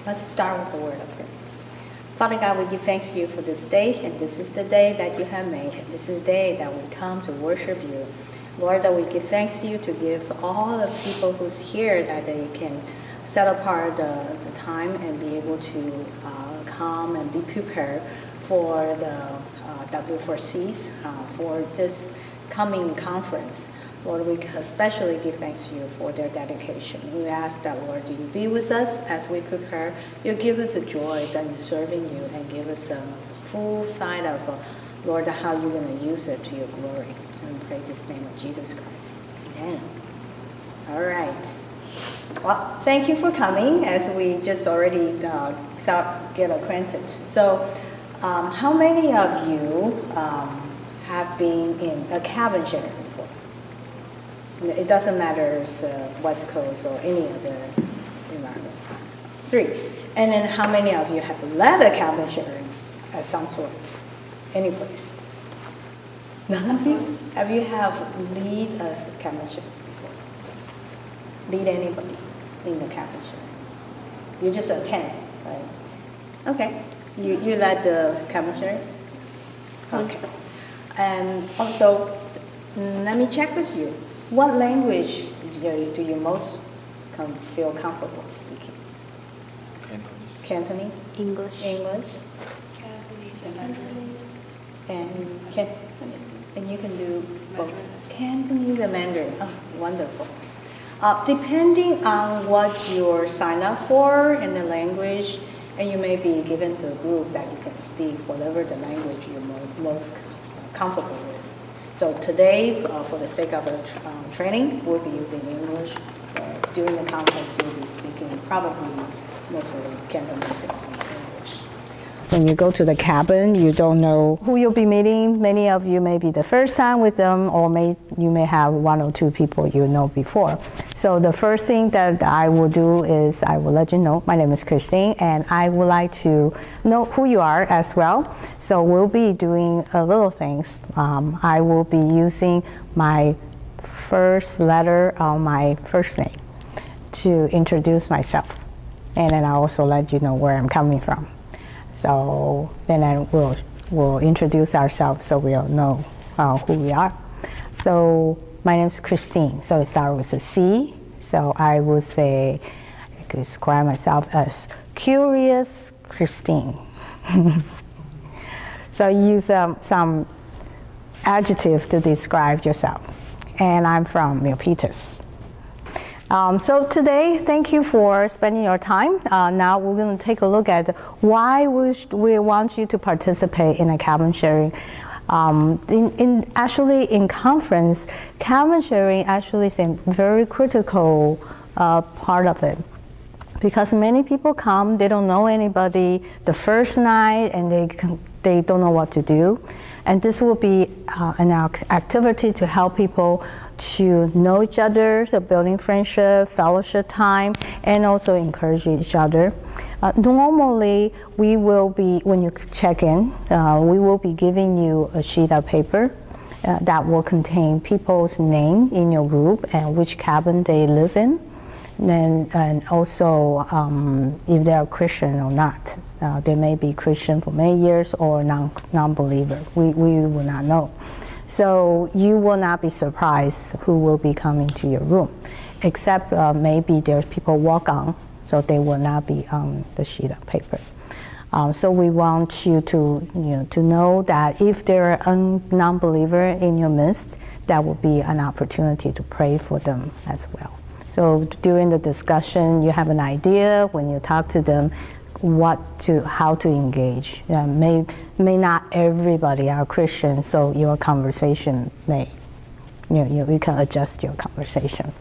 Let's start with the word of prayer. Father God, we give thanks to you for this day, and this is the day that you have made. And this is the day that we come to worship you. Lord, that we give thanks to you to give all the people who's here that they can set apart the time and be able to come and be prepared for the W4Cs for this coming conference. Lord, we especially give thanks to you for their dedication. We ask that, Lord, you be with us as we prepare. You give us a joy in serving you and give us a full sight of, Lord, how you're going to use it to your glory. And we pray this name of Jesus Christ. Amen. All right. Well, thank you for coming as we just already get acquainted. So how many of you have been in a cabin sharing before? It doesn't matter if it's West Coast or any other environment. 3. And then how many of you have led a cabin sharing at some sort? Any place? None of you? Have you lead a cabin sharing before? Lead anybody in the cabin sharing? You just attend, right? Okay. You led the cabin sharing? Okay. And also, let me check with you. What language do you most feel comfortable speaking? Cantonese. Cantonese? English. English? Cantonese and Mandarin. And you can do both Cantonese and Mandarin. Oh, wonderful. Depending on what you're signed up for in the language, and you may be given to a group that you can speak whatever the language you're most comfortable with. So today, for the sake of the training, we'll be using English. During the conference, you'll be speaking probably mostly Cantonese or English. When you go to the cabin, you don't know who you'll be meeting. Many of you may be the first time with them, or you may have 1 or 2 people you know before. So the first thing that I will do is I will let you know, my name is Christine, and I would like to know who you are as well. So we'll be doing a little things. I will be using my first letter of my first name to introduce myself. And then I'll also let you know where I'm coming from. So then we'll introduce ourselves so we'll know who we are. So my name is Christine, so it starts with a C. So I would say, I could describe myself as Curious Christine. So use some adjective to describe yourself. And I'm from Milpitas. So today, thank you for spending your time. Now we're going to take a look at why we want you to participate in a cabin sharing. Actually, in conference, cabin sharing actually is a very critical part of it. Because many people come, they don't know anybody the first night, and they don't know what to do. And this will be an activity to help people to know each other, so building friendship, fellowship time, and also encourage each other. Normally, we will be, when you check in, we will be giving you a sheet of paper that will contain people's name in your group and which cabin they live in, and also if they are Christian or not. They may be Christian for many years or non-believer. We will not know. So you will not be surprised who will be coming to your room, except maybe there's people walk on, so they will not be on the sheet of paper. So we want you to know that if there are a non-believer in your midst, that will be an opportunity to pray for them as well. So during the discussion, you have an idea when you talk to them how to engage. May not everybody are Christian, so your conversation you can adjust your conversation.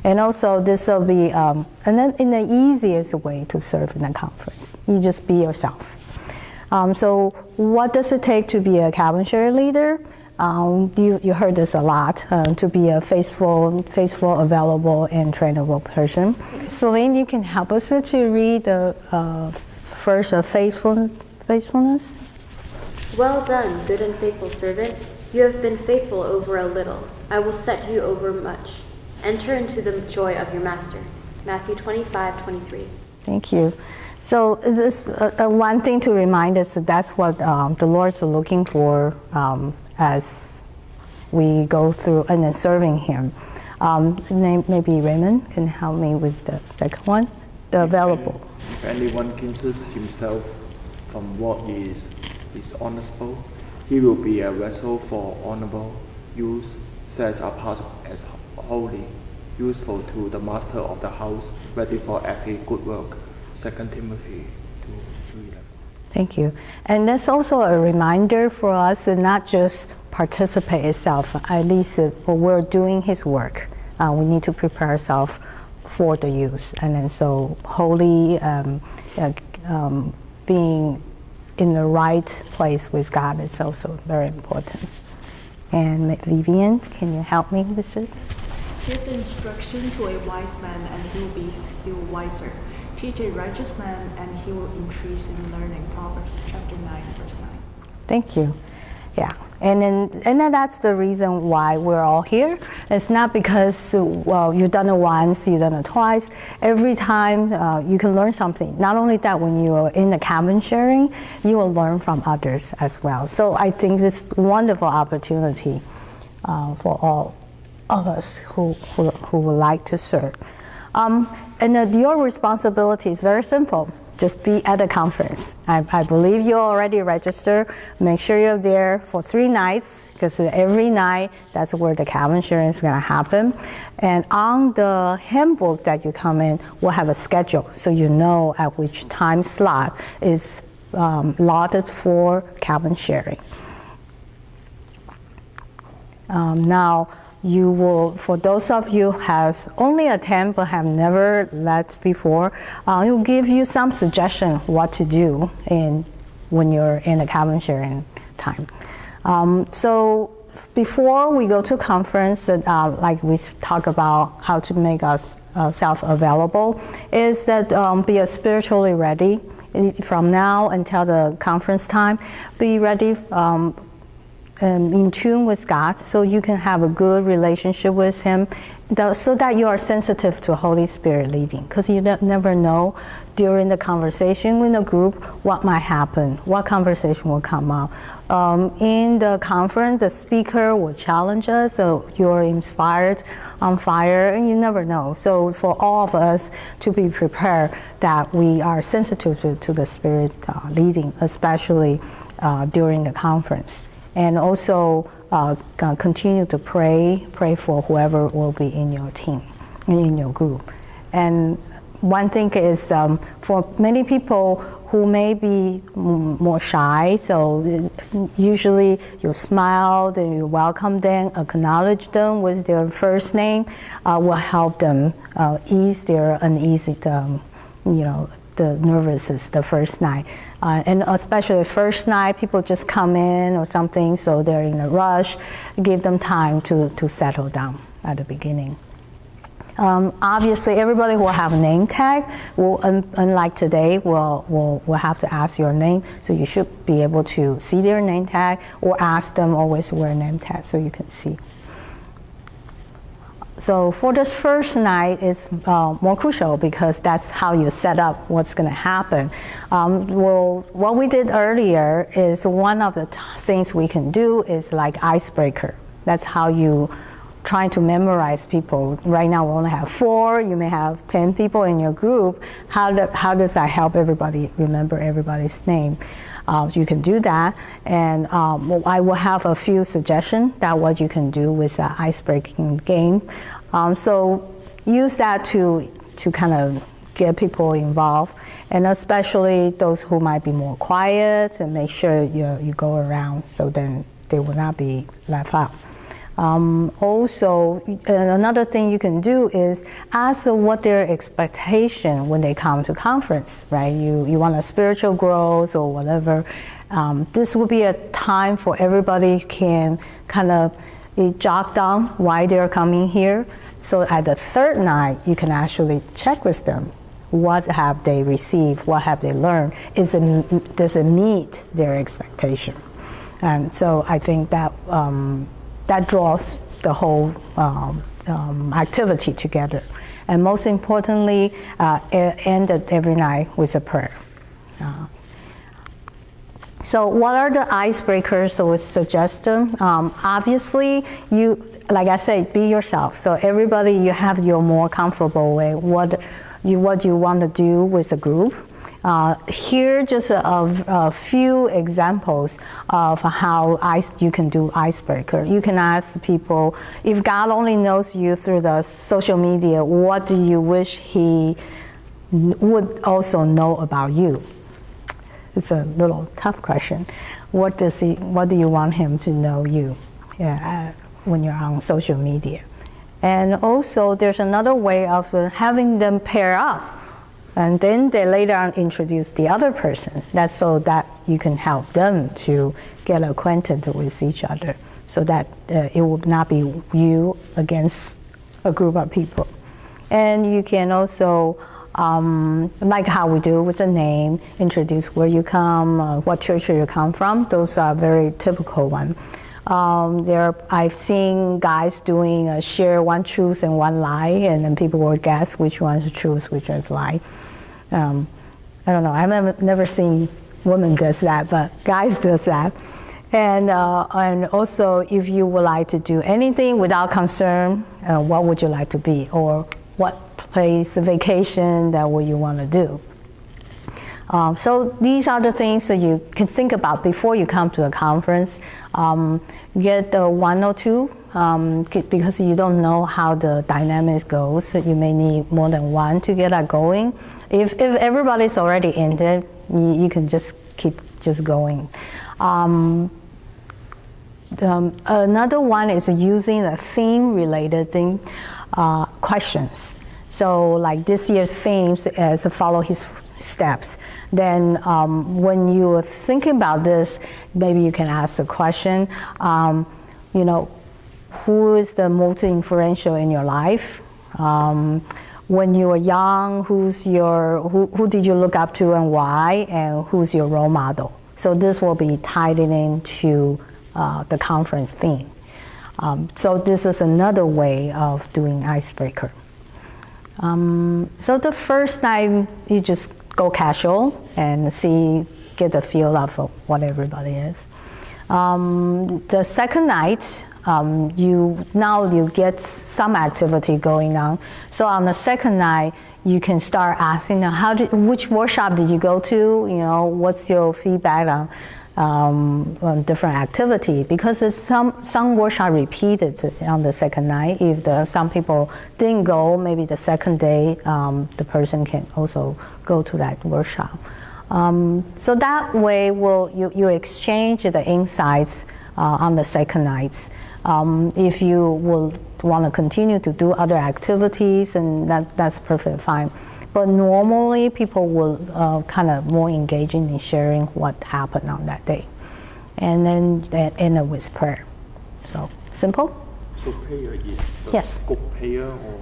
And also this will be, and then in the easiest way to serve in a conference, you just be yourself. So what does it take to be a cabin share leader? You heard this a lot, to be a faithful, available, and trainable person. Celine, you can help us to read the first of faithfulness. Well done, good and faithful servant. You have been faithful over a little. I will set you over much. Enter into the joy of your master. Matthew 25:23. Thank you. So this one thing to remind us that that's what the Lord's looking for as we go through and then serving Him. Maybe Raymond can help me with the second one, the available. If anyone cleanses himself from what is dishonorable, he will be a vessel for honorable use, set apart as holy, useful to the master of the house, ready for every good work. 2 Timothy 2:11. Thank you. And that's also a reminder for us to not just participate itself, at least when we're doing His work. We need to prepare ourselves for the use. And then so holy, being in the right place with God is also very important. And Vivian, can you help me with it? Give instruction to a wise man, and he will be still wiser. Teach a righteous man, and he will increase in learning. Proverbs chapter 9, verse 9. Thank you. Yeah, and then that's the reason why we're all here. It's not because, well, you've done it once, you've done it twice. Every time you can learn something. Not only that, when you're in the cabin sharing, you will learn from others as well. So I think this is a wonderful opportunity for all of us who would like to serve. And your responsibility is very simple. Just be at the conference. I believe you're already registered. Make sure you're there for 3 nights, because every night, that's where the cabin sharing is gonna happen. And on the handbook that you come in, we'll have a schedule, so you know at which time slot is allotted for cabin sharing. Now, you will, for those of you who have only attended but have never led before, it will give you some suggestion what to do when you're in the cabin sharing time. So before we go to conference, like we talk about how to make ourselves available, is that be spiritually ready from now until the conference time. Be ready. In tune with God, so you can have a good relationship with Him, so that you are sensitive to Holy Spirit leading, because you never know during the conversation in the group what might happen, what conversation will come up. In the conference, the speaker will challenge us, so you're inspired, on fire, and you never know. So for all of us to be prepared that we are sensitive to the Spirit leading, especially during the conference. And also continue to pray for whoever will be in your team, in your group. And one thing is for many people who may be more shy, so usually you smile, then you welcome them, acknowledge them with their first name, will help them ease their uneasy, the nervousness the first night. And especially the first night, people just come in or something, so they're in a rush. Give them time to settle down at the beginning. Obviously, everybody will have a name tag. Unlike today, we'll have to ask your name, so you should be able to see their name tag, or ask them always wear a name tag so you can see. So for this first night is more crucial, because that's how you set up what's going to happen. What we did earlier is one of the things we can do is like icebreaker. That's how you try to memorize people. Right now we only have 4. You may have 10 people in your group. How does that help everybody remember everybody's name? You can do that, and I will have a few suggestions that what you can do with the ice-breaking game. So use that to kind of get people involved, and especially those who might be more quiet, and make sure you go around so then they will not be left out. Also, another thing you can do is ask them what their expectation when they come to conference, right? You want a spiritual growth or whatever. This will be a time for everybody can kind of jot down why they're coming here. So at the third night, you can actually check with them. What have they received? What have they learned? Does it meet their expectation? And so I think that that draws the whole activity together. And most importantly, end it every night with a prayer. So what are the icebreakers that we suggest? Obviously, like I said, be yourself. So everybody, you have your more comfortable way, what you want to do with the group. Here, just a few examples of how you can do icebreaker. You can ask people, if God only knows you through the social media, what do you wish He would also know about you? It's a little tough question. What do you want Him to know you when you're on social media? And also, there's another way of having them pair up. And then they later on introduce the other person. That's so that you can help them to get acquainted with each other, so that it would not be you against a group of people. And you can also, like how we do with the name, introduce where you come, what church you come from. Those are very typical ones. I've seen guys doing share one truth and one lie, and then people will guess which one is truth, which one is lie. I don't know. I've never seen women does that, but guys does that. And also, if you would like to do anything without concern, what would you like to be, or what place, vacation that would you want to do? So these are the things that you can think about before you come to a conference. Get one or two, because you don't know how the dynamics goes. So you may need more than one to get that going. If everybody's already in it, you can just keep going. Another one is using a theme-related thing, questions. So like this year's themes is follow His steps. Then when you are thinking about this, maybe you can ask the question, who is the most influential in your life? When you were young, who did you look up to and why, and who's your role model? So this will be tied into the conference theme. So this is another way of doing icebreaker. So the first night, you just go casual and get the feel of what everybody is. The second night, you get some activity going on. So on the second night, you can start asking them, which workshop did you go to? What's your feedback on different activity? Because there's some workshop repeated on the second night. If some people didn't go, maybe the second day, the person can also go to that workshop. So that way, you exchange the insights on the second night. If you will want to continue to do other activities, and that's perfectly fine. But normally, people will kind of more engaging in sharing what happened on that day, and then end it with prayer. So simple. So prayer is the Yes. group prayer, or?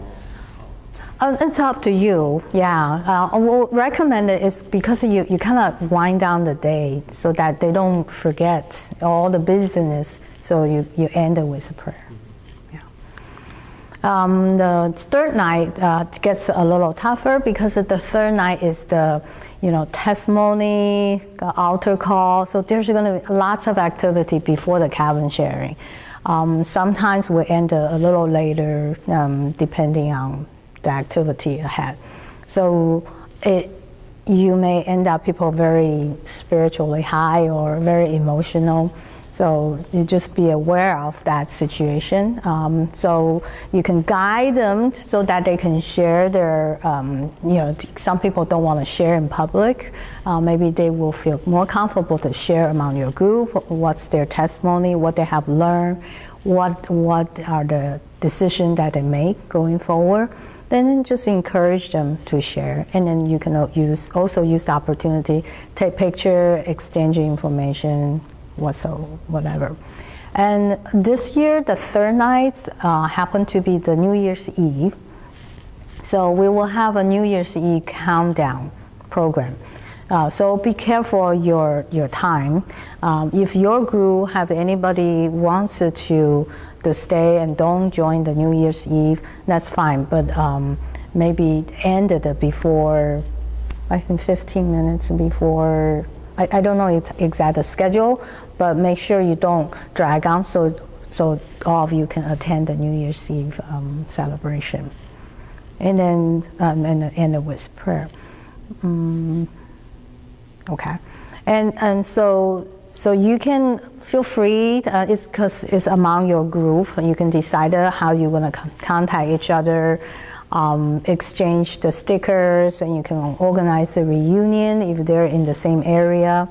It's up to you. Yeah, we'll recommend it is because you kind of wind down the day so that they don't forget all the busyness. So you end it with a prayer. The third night gets a little tougher because the third night is the testimony, the altar call. So there's going to be lots of activity before the cabin sharing. Sometimes we end a little later, depending on the activity ahead. So you may end up people very spiritually high or very emotional. So you just be aware of that situation. So you can guide them so that they can share their, some people don't want to share in public. Maybe they will feel more comfortable to share among your group, what's their testimony, what they have learned, what are the decisions that they make going forward. Then just encourage them to share. And then you can also use the opportunity, take picture, exchange information, whatever. And this year, the third night happened to be the New Year's Eve. So we will have a New Year's Eve countdown program. So be careful your time. If your group have anybody wants to stay and don't join the New Year's Eve, that's fine. But maybe end it before, I think 15 minutes before. I don't know exact schedule, but make sure you don't drag on so all of you can attend the New Year's Eve celebration. And then end it with prayer. Okay, and so you can feel free. It's because it's among your group. You can decide how you're gonna contact each other, exchange the stickers, and you can organize a reunion if they're in the same area.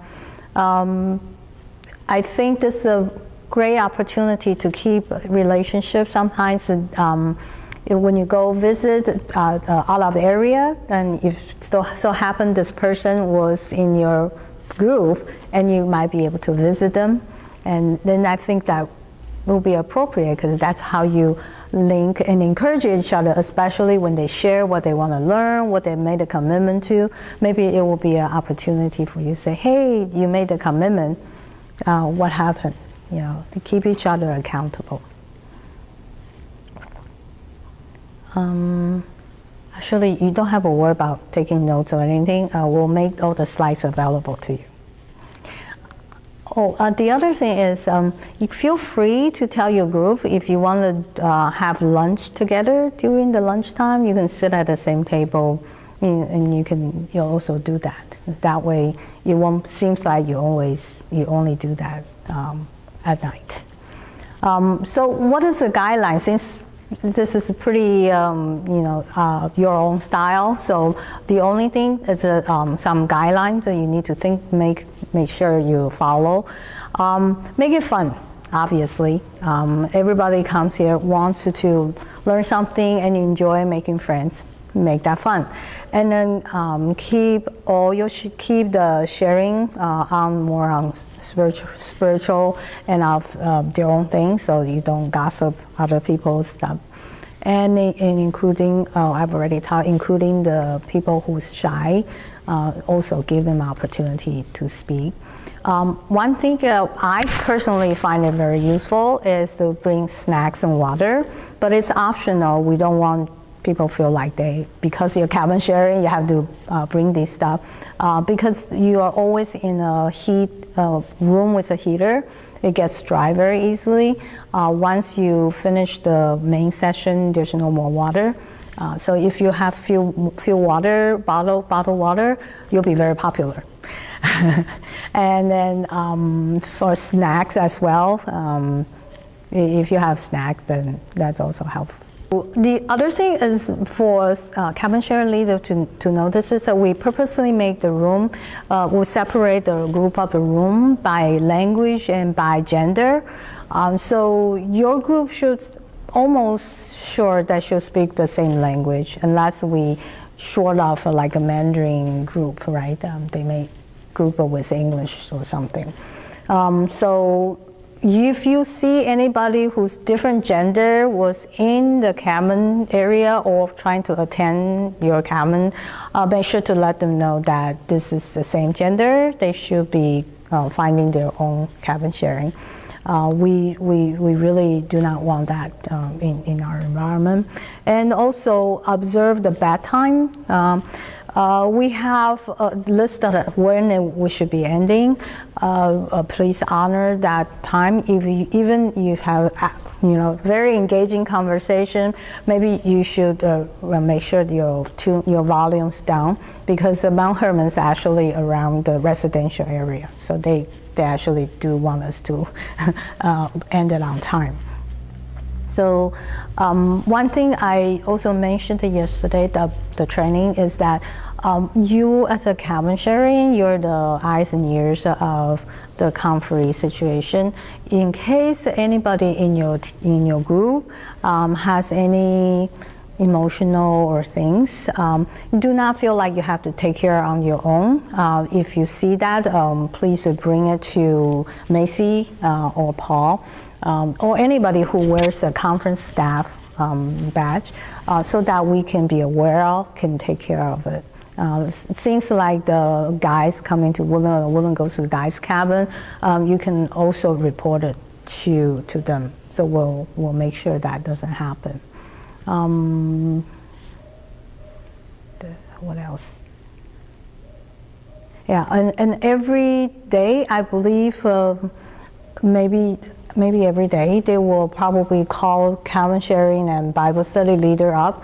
I think this is a great opportunity to keep relationships. Sometimes when you go visit out of the area, and if so happen this person was in your group, and you might be able to visit them, and then I think that will be appropriate because that's how you link and encourage each other, especially when they share what they want to learn, what they made a commitment to. Maybe it will be an opportunity for you to say, hey, you made a commitment, what happened? You know, to keep each other accountable. Actually, you don't have to worry about taking notes or anything. We'll make all the slides available to you. The other thing is, you feel free to tell your group if you want to have lunch together during the lunchtime. You can sit at the same table, and you'll also do that. That way, it won't seems like you only do that at night. So, what is the guideline? Since this is pretty, your own style. So the only thing is some guidelines that you need to make sure you follow. Make it fun, obviously. Everybody comes here wants to learn something and enjoy making friends. Make that fun, and then keep the sharing more on spiritual and of their own things, so you don't gossip other people's stuff, and including I've already taught, including the people who's shy, also give them opportunity to speak. One thing I personally find it very useful is to bring snacks and water, but it's optional. We don't want people feel like because you're cabin sharing, you have to bring this stuff. Because you are always in a room with a heater, it gets dry very easily. Once you finish the main session, there's no more water. So if you have few water, bottled water, you'll be very popular. And then for snacks as well, if you have snacks, then that's also helpful. The other thing is for cabin sharing leader to notice is that we purposely make the room, we separate the group of the room by language and by gender. So your group should almost sure that should speak the same language, unless we short of like a Mandarin group, right? They may group with English or something. So if you see anybody who's different gender was in the cabin area or trying to attend your cabin, make sure to let them know that this is the same gender. They should be finding their own cabin sharing. We really do not want that in our environment. And also observe the bedtime. We have a list of when we should be ending. Please honor that time. Even you have very engaging conversation, maybe you should make sure your volume's down, because the Mount Hermon's actually around the residential area, so they actually do want us to end it on time. So one thing I also mentioned yesterday, the training, is that you as a cabin sharing, you're the eyes and ears of the conferee situation. In case anybody in your group has any emotional or things, do not feel like you have to take care on your own. If you see that, please bring it to Macy or Paul, or anybody who wears a conference staff badge, so that we can be aware of, can take care of it. Things like the guys coming to women, or women goes to the guys' cabin, you can also report it to them. So we'll make sure that doesn't happen. what else? Yeah, and every day, I believe, maybe every day, they will probably call Calvin sharing and Bible study leader up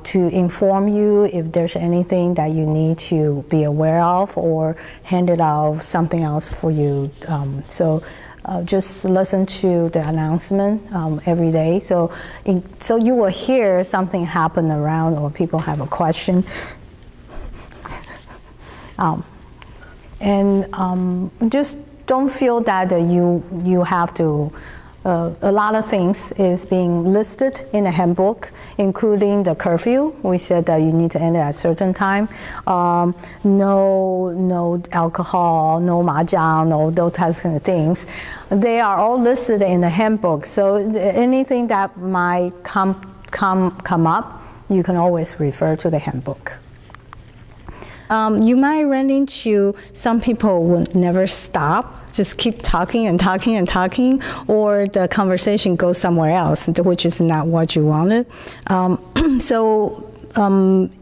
to inform you if there's anything that you need to be aware of or handed out something else for you. So just listen to the announcement every day. So you will hear something happen around or people have a question. Just don't feel that you have to. A lot of things is being listed in the handbook, including the curfew. We said that you need to end at a certain time. No alcohol, no mahjong, no those types of things. They are all listed in the handbook. So anything that might come up, you can always refer to the handbook. You might run into some people would never stop, just keep talking and talking and talking, or the conversation goes somewhere else, which is not what you wanted.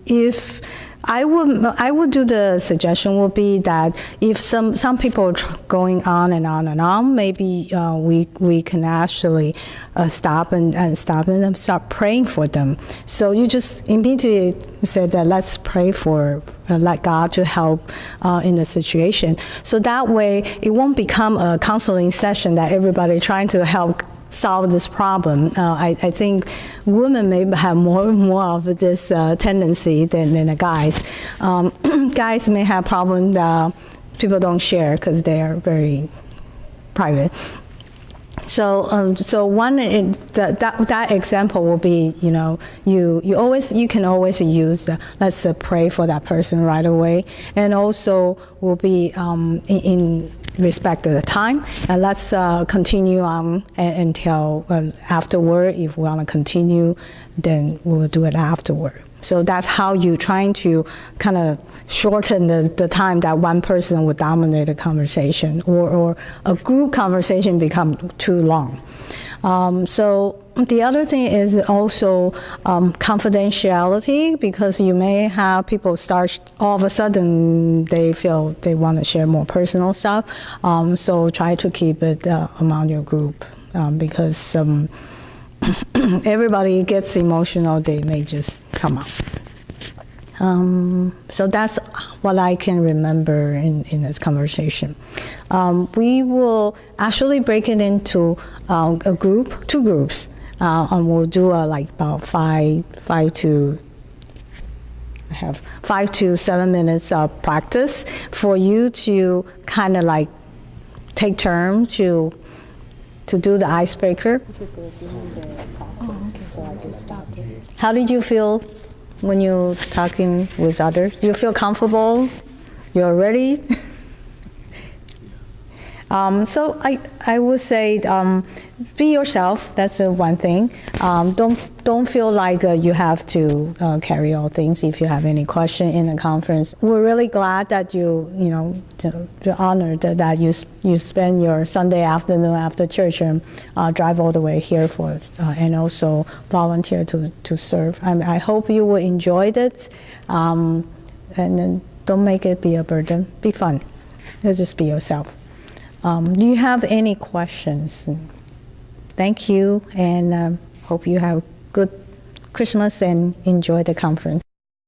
If I would do the suggestion would be that if some people are going on and on and on, maybe we can actually stop and start praying for them. So you just immediately say that let's pray for like God to help in the situation. So that way it won't become a counseling session that everybody trying to help solve this problem. I think women may have more of this tendency than the guys. Guys may have problems that people don't share because they are very private. So one that example will be, you can always use let's pray for that person right away, and also will be in respect of the time, and let's continue on until afterward. If we want to continue, then we'll do it afterward. So that's how you're trying to kind of shorten the time that one person would dominate a conversation, or a group conversation become too long. So the other thing is also confidentiality, because you may have people start, all of a sudden they feel they want to share more personal stuff. So try to keep it among your group, because everybody gets emotional, they may just come out. So that's what I can remember in this conversation. We will actually break it into two groups, and we'll do like about 5 to 7 minutes of practice for you to kind of like take turn to do the icebreaker. How did you feel when you're talking with others? Do you feel comfortable? You're ready? So I would say be yourself. That's the one thing. Don't feel like you have to carry all things. If you have any question in the conference, we're really glad that you're honored that you spend your Sunday afternoon after church and drive all the way here for us, and also volunteer to serve. I hope you will enjoy it, and then don't make it be a burden. Be fun. Just be yourself. Do you have any questions? Thank you, and hope you have good Christmas and enjoy the conference.